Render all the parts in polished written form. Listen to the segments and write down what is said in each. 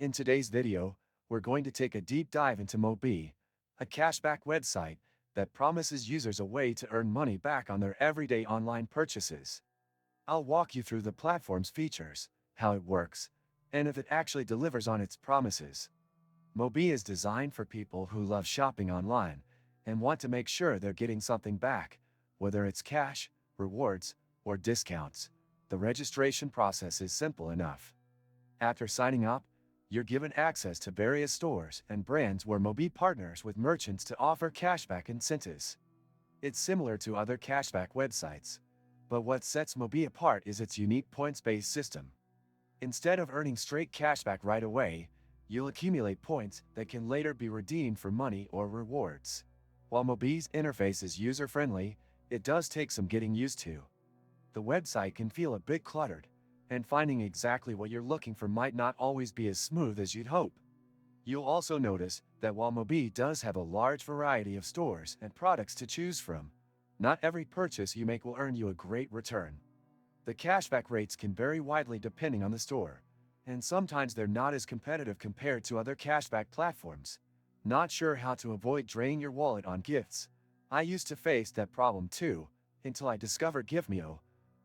In today's video, we're going to take a deep dive into Mobee, a cashback website that promises users a way to earn money back on their everyday online purchases. I'll walk you through the platform's features, how it works, and if it actually delivers on its promises. Mobee is designed for people who love shopping online and want to make sure they're getting something back, whether it's cash, rewards, or discounts. The registration process is simple enough. After signing up, you're given access to various stores and brands where Mobee partners with merchants to offer cashback incentives. It's similar to other cashback websites, but what sets Mobee apart is its unique points-based system. Instead of earning straight cashback right away, you'll accumulate points that can later be redeemed for money or rewards. While Mobee's interface is user-friendly, it does take some getting used to. The website can feel a bit cluttered, and finding exactly what you're looking for might not always be as smooth as you'd hope. You'll also notice that while Mobee does have a large variety of stores and products to choose from, not every purchase you make will earn you a great return. The cashback rates can vary widely depending on the store, and sometimes they're not as competitive compared to other cashback platforms. Not sure how to avoid draining your wallet on gifts? I used to face that problem too, until I discovered GiveMeo,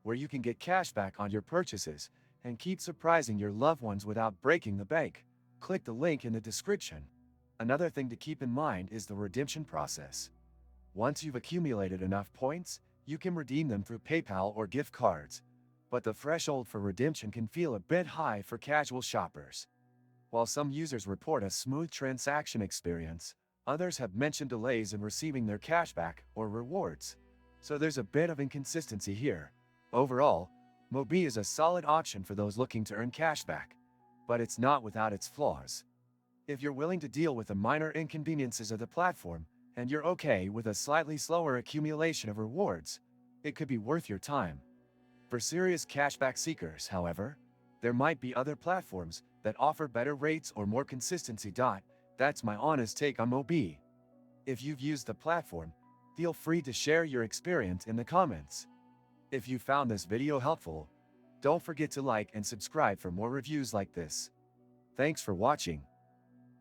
where you can get cashback on your purchases and keep surprising your loved ones without breaking the bank. Click the link in the description. Another thing to keep in mind is the redemption process. Once you've accumulated enough points, you can redeem them through PayPal or gift cards, but the threshold for redemption can feel a bit high for casual shoppers. While some users report a smooth transaction experience, others have mentioned delays in receiving their cashback or rewards, so there's a bit of inconsistency here. Overall, Mobee is a solid option for those looking to earn cashback, but it's not without its flaws. If you're willing to deal with the minor inconveniences of the platform, and you're okay with a slightly slower accumulation of rewards, it could be worth your time. For serious cashback seekers, however, there might be other platforms that offer better rates or more consistency. That's my honest take on Mobee. If you've used the platform, feel free to share your experience in the comments. If you found this video helpful, don't forget to like and subscribe for more reviews like this. Thanks for watching.